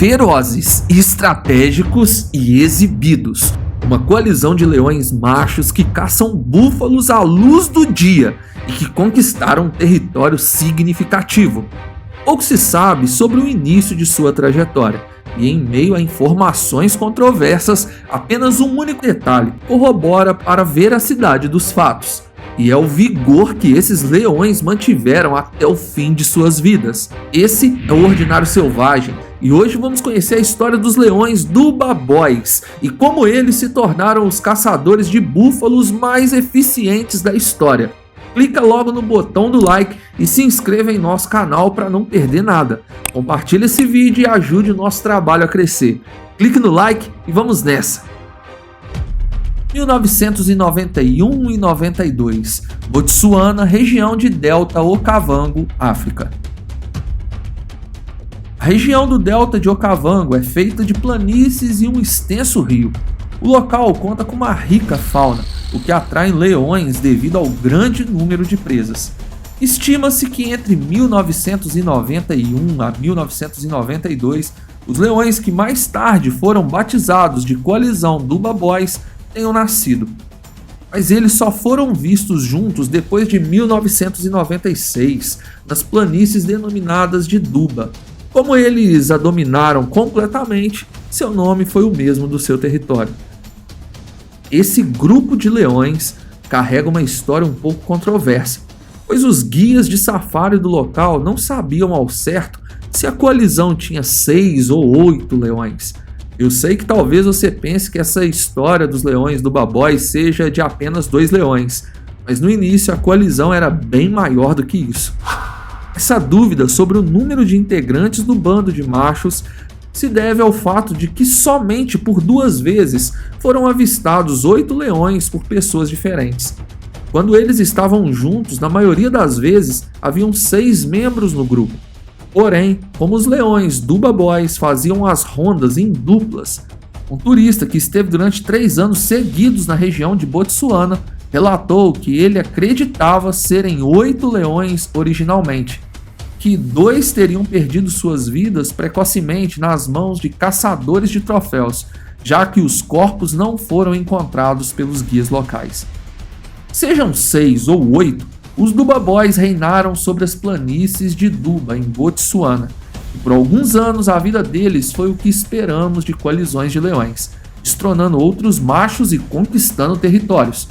Ferozes, estratégicos e exibidos. Uma coalizão de leões machos que caçam búfalos à luz do dia e que conquistaram um território significativo. Pouco se sabe sobre o início de sua trajetória, e em meio a informações controversas, apenas um único detalhe corrobora para a veracidade dos fatos, e é o vigor que esses leões mantiveram até o fim de suas vidas. Esse é o Ordinário Selvagem, e hoje vamos conhecer a história dos leões Duba Boys e como eles se tornaram os caçadores de búfalos mais eficientes da história. Clica logo no botão do like e se inscreva em nosso canal para não perder nada. Compartilhe esse vídeo e ajude o nosso trabalho a crescer. Clique no like e vamos nessa! 1991 e 92, Botsuana, região de Delta Okavango, África. A região do Delta de Okavango é feita de planícies e um extenso rio. O local conta com uma rica fauna, o que atrai leões devido ao grande número de presas. Estima-se que entre 1991 a 1992, os leões que mais tarde foram batizados de coalizão Duba Boys tenham nascido. Mas eles só foram vistos juntos depois de 1996, nas planícies denominadas de Duba. Como eles a dominaram completamente, seu nome foi o mesmo do seu território. Esse grupo de leões carrega uma história um pouco controversa, pois os guias de safari do local não sabiam ao certo se a coalizão tinha 6 ou 8 leões. Eu sei que talvez você pense que essa história dos leões do Baboy seja de apenas 2 leões, mas no início a coalizão era bem maior do que isso. Essa dúvida sobre o número de integrantes do bando de machos se deve ao fato de que somente por 2 vezes foram avistados 8 leões por pessoas diferentes. Quando eles estavam juntos, na maioria das vezes, haviam 6 membros no grupo. Porém, como os leões Duba Boys faziam as rondas em duplas, um turista que esteve durante 3 anos seguidos na região de Botsuana relatou que ele acreditava serem 8 leões originalmente, que 2 teriam perdido suas vidas precocemente nas mãos de caçadores de troféus, já que os corpos não foram encontrados pelos guias locais. Sejam 6 ou 8, os Duba Boys reinaram sobre as planícies de Duba, em Botsuana, e por alguns anos a vida deles foi o que esperamos de coalizões de leões, destronando outros machos e conquistando territórios.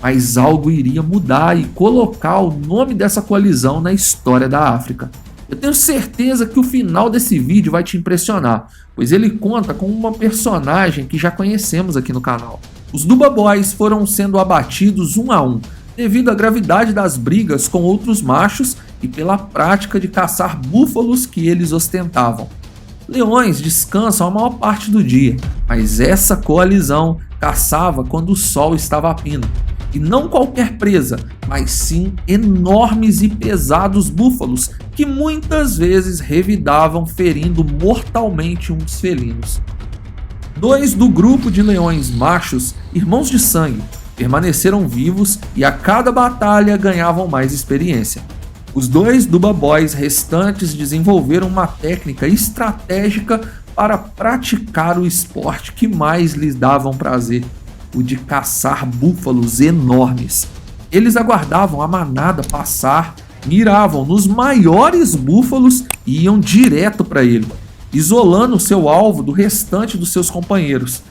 Mas algo iria mudar e colocar o nome dessa coalizão na história da África. Eu tenho certeza que o final desse vídeo vai te impressionar, pois ele conta com uma personagem que já conhecemos aqui no canal. Os Duba Boys foram sendo abatidos um a um, devido à gravidade das brigas com outros machos e pela prática de caçar búfalos que eles ostentavam. Leões descansam a maior parte do dia, mas essa coalizão caçava quando o sol estava a pino. E não qualquer presa, mas sim enormes e pesados búfalos que muitas vezes revidavam, ferindo mortalmente uns felinos. 2 do grupo de leões machos, irmãos de sangue, permaneceram vivos e a cada batalha ganhavam mais experiência. Os 2 Duba Boys restantes desenvolveram uma técnica estratégica para praticar o esporte que mais lhes dava prazer, o de caçar búfalos enormes. Eles aguardavam a manada passar, miravam nos maiores búfalos e iam direto para ele, isolando seu alvo do restante dos seus companheiros.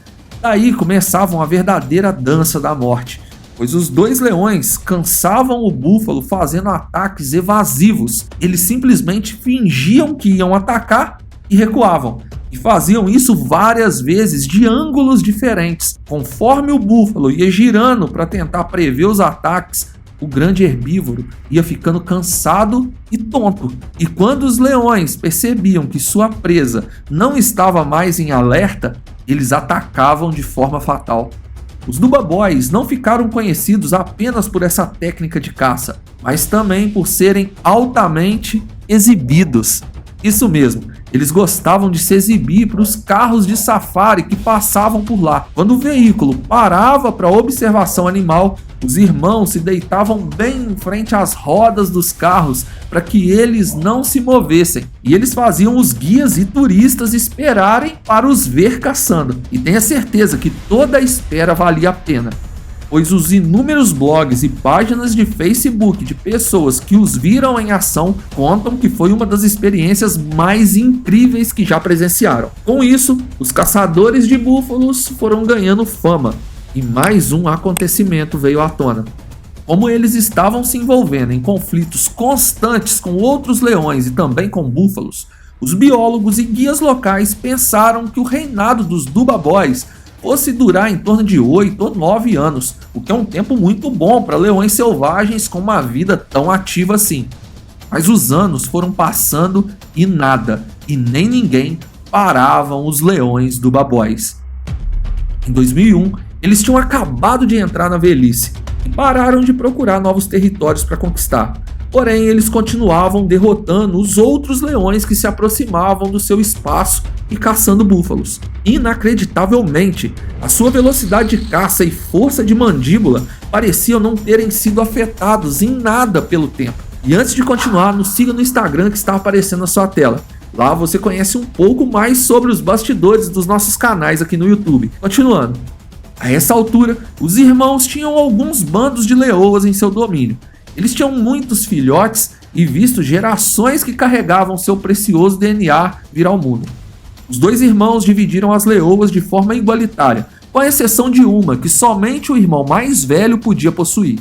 Daí começavam a verdadeira dança da morte, pois os 2 leões cansavam o búfalo fazendo ataques evasivos. Eles simplesmente fingiam que iam atacar e recuavam, e faziam isso várias vezes de ângulos diferentes. Conforme o búfalo ia girando para tentar prever os ataques, o grande herbívoro ia ficando cansado e tonto. E quando os leões percebiam que sua presa não estava mais em alerta, eles atacavam de forma fatal. Os Duba Boys não ficaram conhecidos apenas por essa técnica de caça, mas também por serem altamente exibidos. Isso mesmo, eles gostavam de se exibir para os carros de safari que passavam por lá. Quando o veículo parava para observação animal, Os irmãos se deitavam bem em frente às rodas dos carros para que eles não se movessem, e eles faziam os guias e turistas esperarem para os ver caçando. E tenha certeza que toda a espera valia a pena, pois os inúmeros blogs e páginas de Facebook de pessoas que os viram em ação contam que foi uma das experiências mais incríveis que já presenciaram. Com isso, os caçadores de búfalos foram ganhando fama, e mais um acontecimento veio à tona. Como eles estavam se envolvendo em conflitos constantes com outros leões e também com búfalos, os biólogos e guias locais pensaram que o reinado dos Duba Boys fosse durar em torno de 8 ou 9 anos, o que é um tempo muito bom para leões selvagens com uma vida tão ativa assim. Mas os anos foram passando e nada, e nem ninguém paravam os leões Duba Boys. Em 2001, eles tinham acabado de entrar na velhice e pararam de procurar novos territórios para conquistar. Porém, eles continuavam derrotando os outros leões que se aproximavam do seu espaço e caçando búfalos. Inacreditavelmente, a sua velocidade de caça e força de mandíbula pareciam não terem sido afetados em nada pelo tempo. E antes de continuar, nos siga no Instagram que está aparecendo na sua tela. Lá você conhece um pouco mais sobre os bastidores dos nossos canais aqui no YouTube. Continuando. A essa altura, os irmãos tinham alguns bandos de leoas em seu domínio. Eles tinham muitos filhotes e visto gerações que carregavam seu precioso DNA vir ao mundo. Os dois irmãos dividiram as leoas de forma igualitária, com exceção de uma que somente o irmão mais velho podia possuir.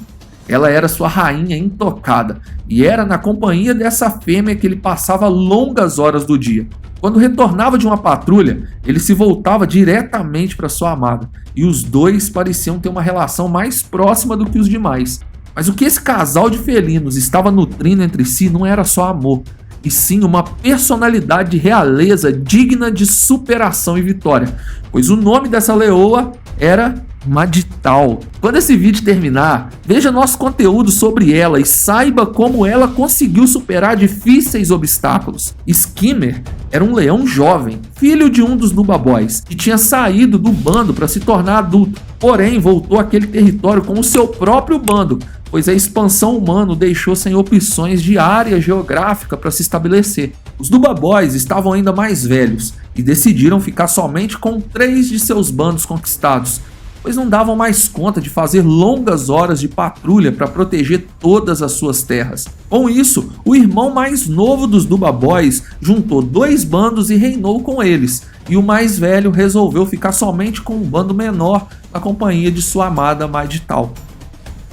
Ela era sua rainha intocada e era na companhia dessa fêmea que ele passava longas horas do dia. Quando retornava de uma patrulha, ele se voltava diretamente para sua amada, e os dois pareciam ter uma relação mais próxima do que os demais. Mas o que esse casal de felinos estava nutrindo entre si não era só amor, e sim uma personalidade de realeza digna de superação e vitória, pois o nome dessa leoa era Madtal. Quando esse vídeo terminar, veja nosso conteúdo sobre ela e saiba como ela conseguiu superar difíceis obstáculos. Skimmer era um leão jovem, filho de um dos Duba Boys, que tinha saído do bando para se tornar adulto, porém voltou àquele território com o seu próprio bando, pois a expansão humana o deixou sem opções de área geográfica para se estabelecer. Os Duba Boys estavam ainda mais velhos e decidiram ficar somente com 3 de seus bandos conquistados, pois não davam mais conta de fazer longas horas de patrulha para proteger todas as suas terras. Com isso, o irmão mais novo dos Duba Boys juntou 2 bandos e reinou com eles, e o mais velho resolveu ficar somente com um bando menor na companhia de sua amada Madtal.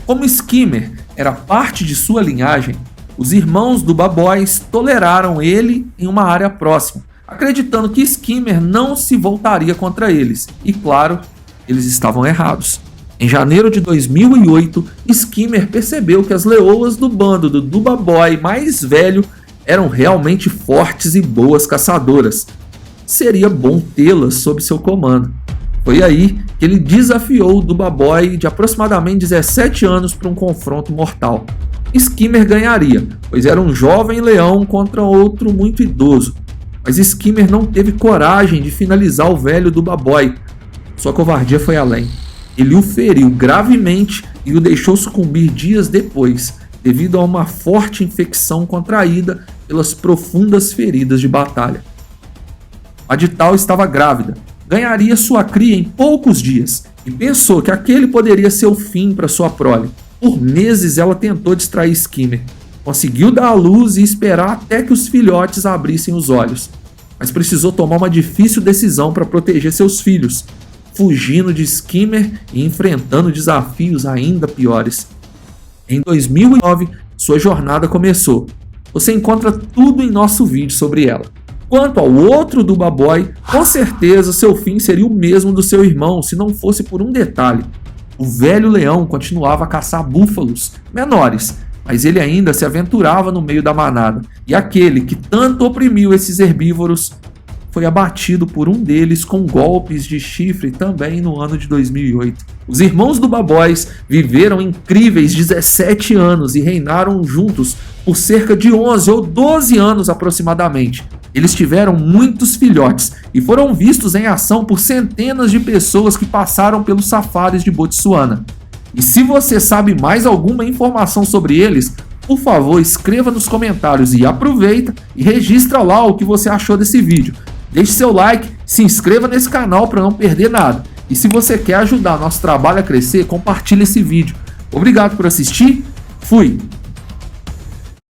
Como Skimmer era parte de sua linhagem, os irmãos Duba Boys toleraram ele em uma área próxima, acreditando que Skimmer não se voltaria contra eles, e claro, eles estavam errados. Em janeiro de 2008, Skimmer percebeu que as leoas do bando do Duba Boy mais velho eram realmente fortes e boas caçadoras. Seria bom tê-las sob seu comando. Foi aí que ele desafiou o Duba Boy de aproximadamente 17 anos para um confronto mortal. Skimmer ganharia, pois era um jovem leão contra outro muito idoso. Mas Skimmer não teve coragem de finalizar o velho Duba Boy. Sua covardia foi além. Ele o feriu gravemente e o deixou sucumbir dias depois, devido a uma forte infecção contraída pelas profundas feridas de batalha. Madtal estava grávida, ganharia sua cria em poucos dias e pensou que aquele poderia ser o fim para sua prole. Por meses ela tentou distrair Skimmer, conseguiu dar à luz e esperar até que os filhotes abrissem os olhos, mas precisou tomar uma difícil decisão para proteger seus filhos, fugindo de Skimmer e enfrentando desafios ainda piores. Em 2009, sua jornada começou. Você encontra tudo em nosso vídeo sobre ela. Quanto ao outro Duba Boy, com certeza seu fim seria o mesmo do seu irmão, se não fosse por um detalhe. O velho leão continuava a caçar búfalos menores, mas ele ainda se aventurava no meio da manada, e aquele que tanto oprimiu esses herbívoros foi abatido por um deles com golpes de chifre também no ano de 2008. Os irmãos Duba Boys viveram incríveis 17 anos e reinaram juntos por cerca de 11 ou 12 anos aproximadamente. Eles tiveram muitos filhotes e foram vistos em ação por centenas de pessoas que passaram pelos safaris de Botsuana. E se você sabe mais alguma informação sobre eles, por favor, escreva nos comentários e aproveita e registra lá o que você achou desse vídeo. Deixe seu like, se inscreva nesse canal para não perder nada. E se você quer ajudar nosso trabalho a crescer, compartilhe esse vídeo. Obrigado por assistir, fui!